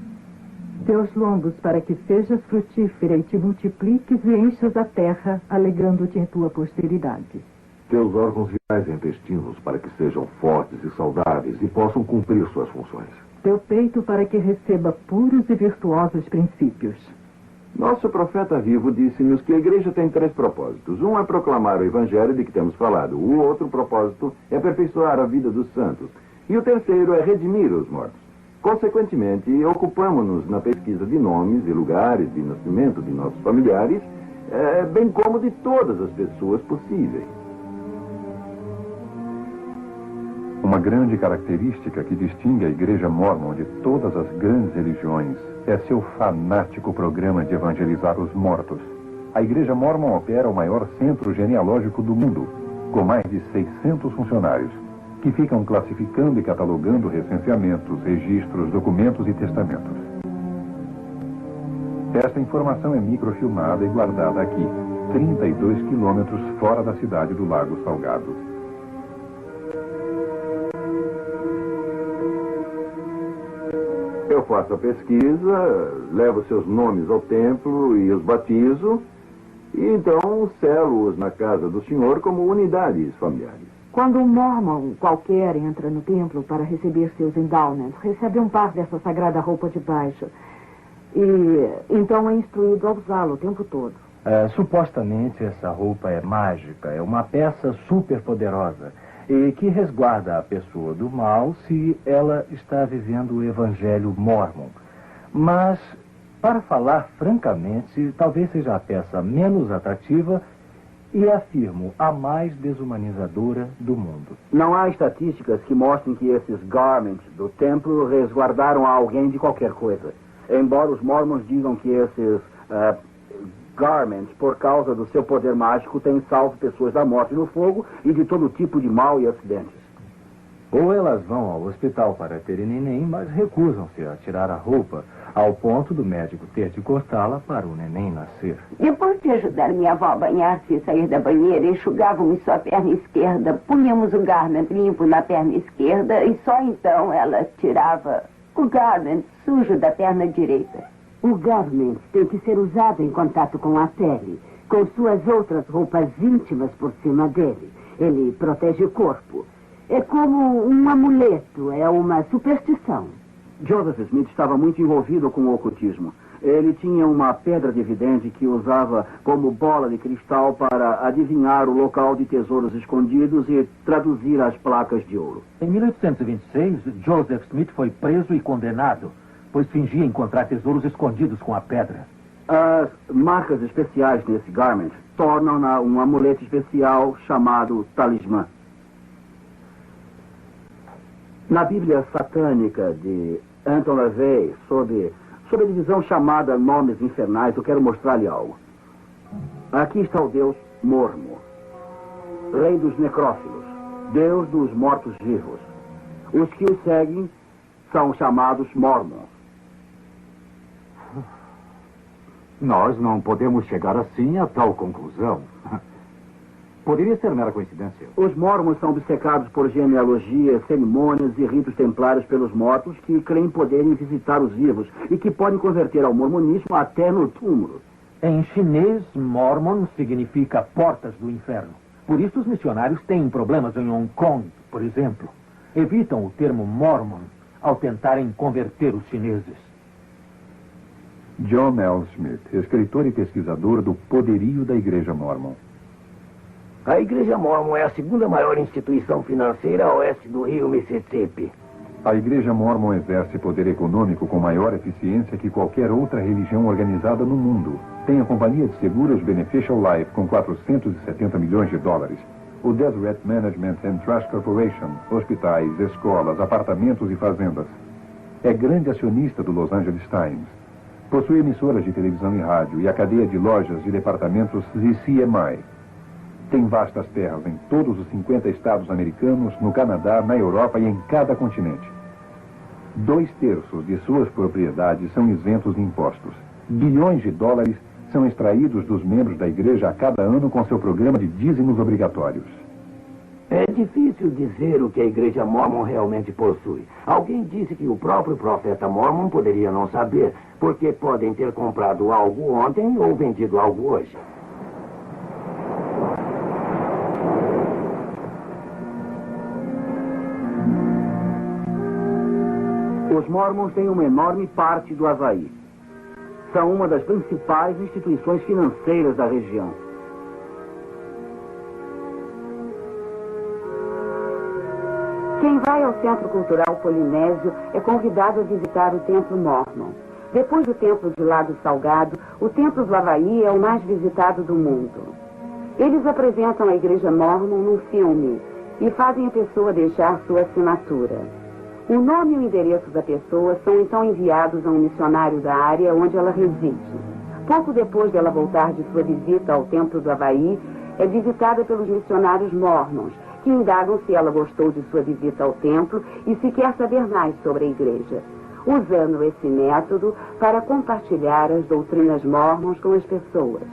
Teus lombos para que sejas frutífera e te multipliques e enchas a terra, alegrando-te em tua posteridade. Teus órgãos vitais e intestinos para que sejam fortes e saudáveis e possam cumprir suas funções. Teu peito para que receba puros e virtuosos princípios. Nosso profeta vivo disse-nos que a igreja tem 3 propósitos. Um é proclamar o evangelho de que temos falado. O outro propósito é aperfeiçoar a vida dos santos. E o terceiro é redimir os mortos. Consequentemente, ocupamos-nos na pesquisa de nomes e lugares de nascimento de nossos familiares, bem como de todas as pessoas possíveis. Uma grande característica que distingue a Igreja Mórmon de todas as grandes religiões é seu fanático programa de evangelizar os mortos. A Igreja Mórmon opera o maior centro genealógico do mundo, com mais de 600 funcionários, que ficam classificando e catalogando recenseamentos, registros, documentos e testamentos. Esta informação é microfilmada e guardada aqui, 32 quilômetros fora da cidade do Lago Salgado. Eu faço a pesquisa, levo seus nomes ao templo e os batizo, e então selo-os na casa do senhor como unidades familiares. Quando um mormon qualquer entra no templo para receber seus endowments, recebe um par dessa sagrada roupa de baixo. E então é instruído a usá-lo o tempo todo. Supostamente essa roupa é mágica, é uma peça super poderosa e que resguarda a pessoa do mal se ela está vivendo o evangelho mormon. Mas, para falar francamente, talvez seja a peça menos atrativa e, afirmo, a mais desumanizadora do mundo. Não há estatísticas que mostrem que esses garments do templo resguardaram a alguém de qualquer coisa. Embora os mormons digam que esses garments, por causa do seu poder mágico, têm salvo pessoas da morte no fogo e de todo tipo de mal e acidentes. Ou elas vão ao hospital para terem neném, mas recusam-se a tirar a roupa, ao ponto do médico ter de cortá-la para o neném nascer. Depois de ajudar minha avó a banhar-se e sair da banheira, enxugávamos sua perna esquerda, punhamos o garment limpo na perna esquerda e só então ela tirava o garment sujo da perna direita. O garment tem que ser usado em contato com a pele, com suas outras roupas íntimas por cima dele. Ele protege o corpo. É como um amuleto, é uma superstição. Joseph Smith estava muito envolvido com o ocultismo. Ele tinha uma pedra de vidente que usava como bola de cristal para adivinhar o local de tesouros escondidos e traduzir as placas de ouro. Em 1826, Joseph Smith foi preso e condenado, pois fingia encontrar tesouros escondidos com a pedra. As marcas especiais nesse garment tornam-na um amuleto especial chamado talismã. Na Bíblia satânica de Anton LaVey, sob a divisão chamada Nomes Infernais, eu quero mostrar-lhe algo. Aqui está o Deus Mormo, rei dos necrófilos, Deus dos mortos-vivos. Os que o seguem são chamados Mormons. Nós não podemos chegar assim a tal conclusão. Poderia ser mera coincidência. Os mormons são obcecados por genealogia, cerimônias e ritos templários pelos mortos que creem poderem visitar os vivos e que podem converter ao mormonismo até no túmulo. Em chinês, Mormon significa portas do inferno. Por isso os missionários têm problemas em Hong Kong, por exemplo. Evitam o termo Mormon ao tentarem converter os chineses. John L. Smith, escritor e pesquisador do poderio da Igreja Mormon. A Igreja Mormon é a segunda maior instituição financeira a oeste do rio Mississippi. A Igreja Mormon exerce poder econômico com maior eficiência que qualquer outra religião organizada no mundo. Tem a companhia de seguros Beneficial Life com 470 milhões de dólares. O Deseret Management and Trust Corporation, hospitais, escolas, apartamentos e fazendas. É grande acionista do Los Angeles Times. Possui emissoras de televisão e rádio e a cadeia de lojas e departamentos ZCMI. Tem vastas terras em todos os 50 estados americanos, no Canadá, na Europa e em cada continente. 2/3 de suas propriedades são isentos de impostos. Bilhões de dólares são extraídos dos membros da igreja a cada ano com seu programa de dízimos obrigatórios. É difícil dizer o que a Igreja Mormon realmente possui. Alguém disse que o próprio profeta Mormon poderia não saber, porque podem ter comprado algo ontem ou vendido algo hoje. Os Mormons têm uma enorme parte do Havaí. São uma das principais instituições financeiras da região. Quem vai ao Centro Cultural Polinésio é convidado a visitar o Templo Mormon. Depois do Templo de Lago Salgado, o Templo do Havaí é o mais visitado do mundo. Eles apresentam a Igreja Mormon num filme e fazem a pessoa deixar sua assinatura. O nome e o endereço da pessoa são então enviados a um missionário da área onde ela reside. Pouco depois dela voltar de sua visita ao Templo do Havaí, é visitada pelos missionários mormons, que indagam se ela gostou de sua visita ao templo e se quer saber mais sobre a igreja, usando esse método para compartilhar as doutrinas mormons com as pessoas.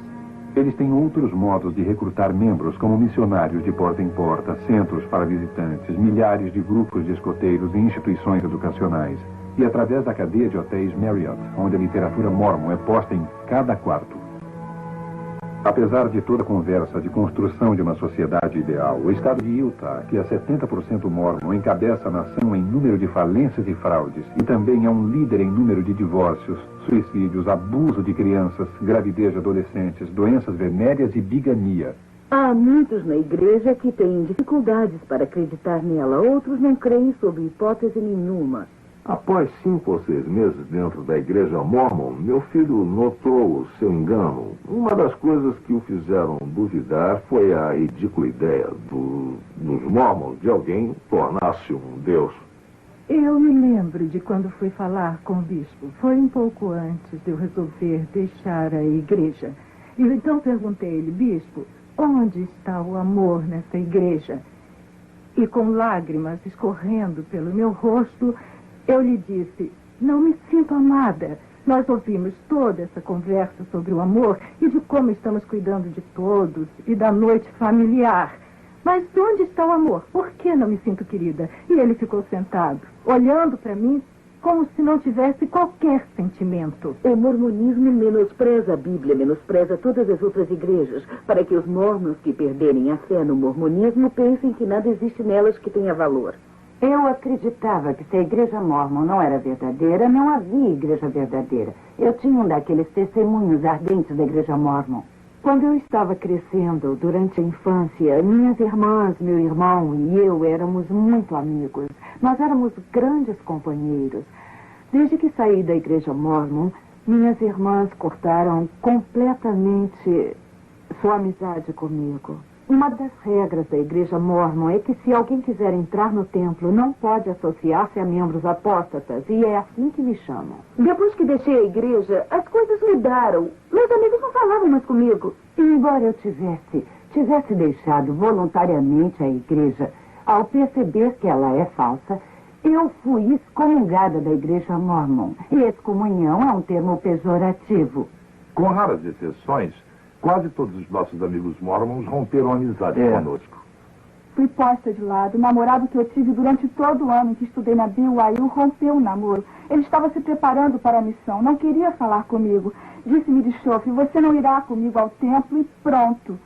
Eles têm outros modos de recrutar membros, como missionários de porta em porta, centros para visitantes, milhares de grupos de escoteiros e instituições educacionais. E através da cadeia de hotéis Marriott, onde a literatura mormon é posta em cada quarto. Apesar de toda a conversa de construção de uma sociedade ideal, o estado de Utah, que é 70% mormon, encabeça a nação em número de falências e fraudes e também é um líder em número de divórcios, suicídios, abuso de crianças, gravidez de adolescentes, doenças venéreas e bigamia. Há muitos na igreja que têm dificuldades para acreditar nela. Outros não creem sob hipótese nenhuma. Após 5 ou 6 meses dentro da Igreja Mormon, meu filho notou o seu engano. Uma das coisas que o fizeram duvidar foi a ridícula ideia dos Mormons de alguém tornar-se um Deus. Eu me lembro de quando fui falar com o bispo. Foi um pouco antes de eu resolver deixar a igreja. E então perguntei a ele, bispo, onde está o amor nessa igreja? E com lágrimas escorrendo pelo meu rosto, eu lhe disse, não me sinto amada. Nós ouvimos toda essa conversa sobre o amor e de como estamos cuidando de todos e da noite familiar. Mas onde está o amor? Por que não me sinto querida? E ele ficou sentado, olhando para mim como se não tivesse qualquer sentimento. O mormonismo menospreza a Bíblia, menospreza todas as outras igrejas, para que os mormons que perderem a fé no mormonismo pensem que nada existe nelas que tenha valor. Eu acreditava que se a igreja mormon não era verdadeira, não havia igreja verdadeira. Eu tinha um daqueles testemunhos ardentes da igreja mormon. Quando eu estava crescendo, durante a infância, minhas irmãs, meu irmão e eu éramos muito amigos. Nós éramos grandes companheiros. Desde que saí da igreja mormon, minhas irmãs cortaram completamente sua amizade comigo. Uma das regras da igreja mormon é que se alguém quiser entrar no templo, não pode associar-se a membros apóstatas, e é assim que me chamam. Depois que deixei a igreja, as coisas mudaram. Meus amigos não falavam mais comigo. E embora eu tivesse deixado voluntariamente a igreja, ao perceber que ela é falsa, eu fui excomungada da igreja mormon. E excomunhão é um termo pejorativo. Com raras exceções, quase todos os nossos amigos mormons romperam amizade conosco. Fui posta de lado. O namorado que eu tive durante todo o ano em que estudei na BYU rompeu o namoro. Ele estava se preparando para a missão. Não queria falar comigo. Disse-me de chofre, você não irá comigo ao templo e pronto.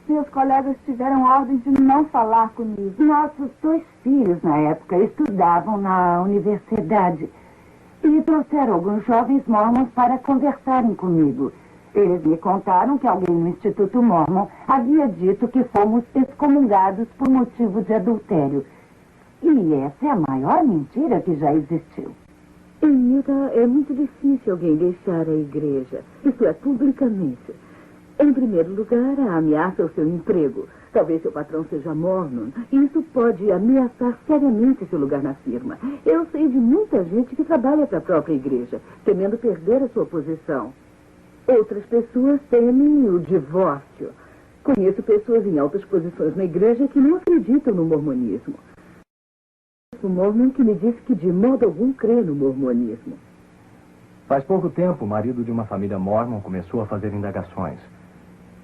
Meus colegas tiveram ordem de não falar comigo. Nossos 2 filhos, na época, estudavam na universidade e trouxeram alguns jovens mormons para conversarem comigo. Eles me contaram que alguém no Instituto Mormon havia dito que fomos excomungados por motivo de adultério. E essa é a maior mentira que já existiu. Emilda, é muito difícil alguém deixar a igreja. Isso é, publicamente. Em primeiro lugar, a ameaça ao seu emprego. Talvez seu patrão seja mormon. Isso pode ameaçar seriamente seu lugar na firma. Eu sei de muita gente que trabalha para a própria igreja, temendo perder a sua posição. Outras pessoas temem o divórcio. Conheço pessoas em altas posições na igreja que não acreditam no mormonismo. O mormon que me disse que de modo algum crê no mormonismo. Faz pouco tempo, o marido de uma família mormon começou a fazer indagações.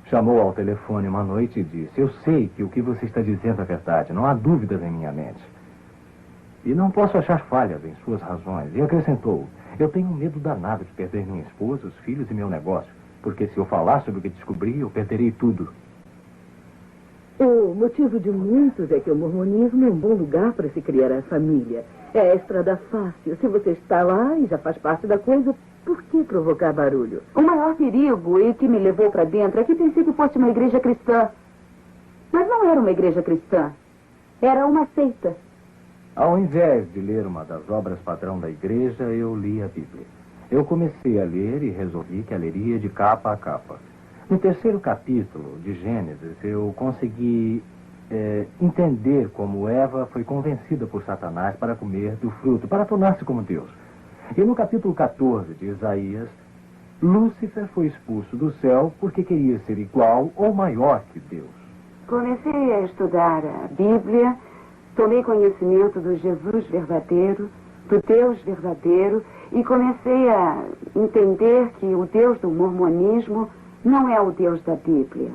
Chamou ao telefone uma noite e disse: eu sei que o que você está dizendo é verdade, não há dúvidas em minha mente. E não posso achar falhas em suas razões. E acrescentou: eu tenho um medo danado de perder minha esposa, os filhos e meu negócio, porque se eu falar sobre o que descobri, eu perderei tudo. O motivo de muitos é que o mormonismo é um bom lugar para se criar a família. É a estrada fácil. Se você está lá e já faz parte da coisa, por que provocar barulho? O maior perigo e que me levou para dentro é que pensei que fosse uma igreja cristã. Mas não era uma igreja cristã. Era uma seita. Ao invés de ler uma das obras padrão da igreja, eu li a Bíblia. Eu comecei a ler e resolvi que a leria de capa a capa. No 3º capítulo de Gênesis, eu consegui entender como Eva foi convencida por Satanás para comer do fruto, para tornar-se como Deus. E no capítulo 14 de Isaías, Lúcifer foi expulso do céu porque queria ser igual ou maior que Deus. Comecei a estudar a Bíblia, tomei conhecimento do Jesus verdadeiro, do Deus verdadeiro, e comecei a entender que o Deus do mormonismo não é o Deus da Bíblia.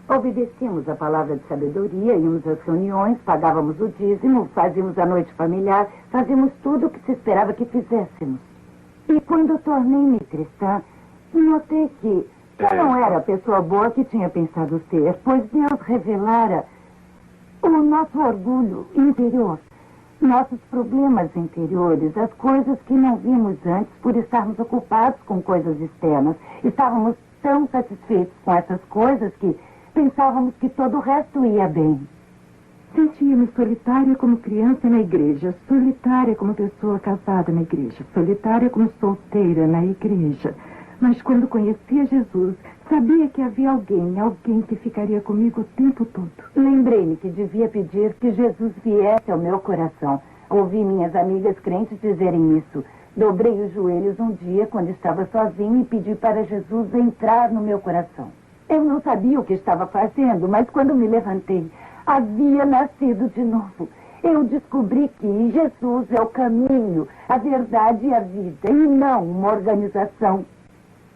Obedecíamos a palavra de sabedoria, íamos às reuniões, pagávamos o dízimo, fazíamos a noite familiar, fazíamos tudo o que se esperava que fizéssemos. E quando tornei-me cristã, notei que eu não era a pessoa boa que tinha pensado ser, pois Deus revelara o nosso orgulho interior, nossos problemas interiores, as coisas que não vimos antes por estarmos ocupados com coisas externas. Estávamos tão satisfeitos com essas coisas que pensávamos que todo o resto ia bem. Sentia-me solitária como criança na igreja, solitária como pessoa casada na igreja, solitária como solteira na igreja. Mas quando conhecia Jesus, sabia que havia alguém que ficaria comigo o tempo todo. Lembrei-me que devia pedir que Jesus viesse ao meu coração. Ouvi minhas amigas crentes dizerem isso. Dobrei os joelhos um dia quando estava sozinho e pedi para Jesus entrar no meu coração. Eu não sabia o que estava fazendo, mas quando me levantei, havia nascido de novo. Eu descobri que Jesus é o caminho, a verdade e a vida, e não uma organização.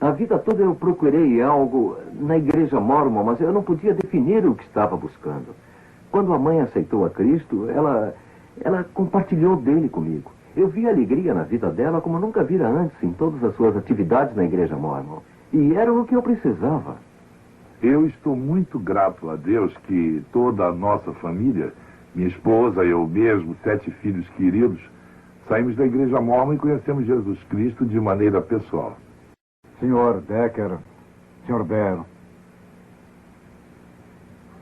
A vida toda eu procurei algo na igreja mormon, mas eu não podia definir o que estava buscando. Quando a mãe aceitou a Cristo, ela compartilhou dele comigo. Eu vi alegria na vida dela como nunca vira antes em todas as suas atividades na igreja mormon. E era o que eu precisava. Eu estou muito grato a Deus que toda a nossa família, minha esposa, eu mesmo, 7 filhos queridos, saímos da igreja mormon e conhecemos Jesus Cristo de maneira pessoal. Senhor Decker, Sr. Baer,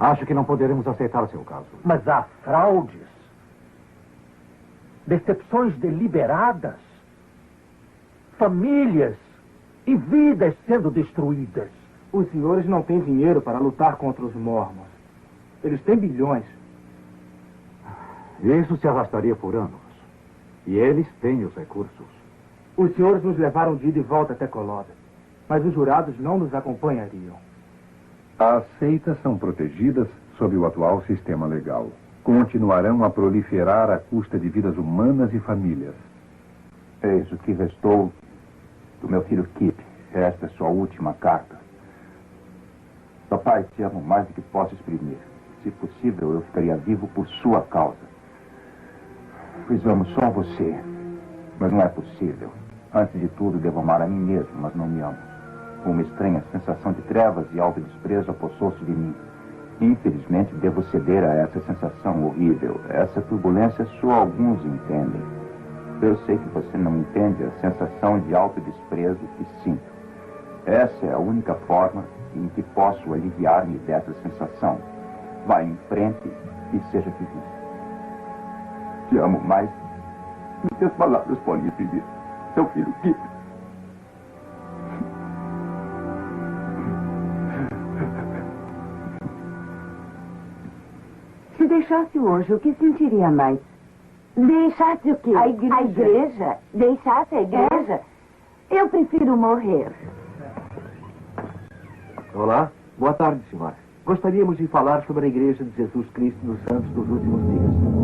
acho que não poderemos aceitar seu caso. Mas há fraudes, decepções deliberadas, famílias e vidas sendo destruídas. Os senhores não têm dinheiro para lutar contra os mormons. Eles têm bilhões. Isso se arrastaria por anos. E eles têm os recursos. Os senhores nos levaram de ida e volta até Coloda, mas os jurados não nos acompanhariam. As seitas são protegidas sob o atual sistema legal. Continuarão a proliferar à custa de vidas humanas e famílias. Eis o que restou do meu filho Kip. Esta é sua última carta. Papai, te amo mais do que posso exprimir. Se possível, eu ficaria vivo por sua causa. Pois amo só você. Mas não é possível. Antes de tudo, devo amar a mim mesmo, mas não me amo. Uma estranha sensação de trevas e autodesprezo apossou-se de mim. Infelizmente, devo ceder a essa sensação horrível. Essa turbulência só alguns entendem. Eu sei que você não entende a sensação de autodesprezo que sinto. Essa é a única forma em que posso aliviar-me dessa sensação. Vá em frente e seja feliz. Te amo mais do que as palavras podem pedir. Seu filho Kip. Se deixasse hoje, o que sentiria mais? Deixasse o quê? A igreja. A igreja? Deixasse a igreja? Eu prefiro morrer. Olá, boa tarde, senhora. Gostaríamos de falar sobre a Igreja de Jesus Cristo dos Santos dos Últimos Dias.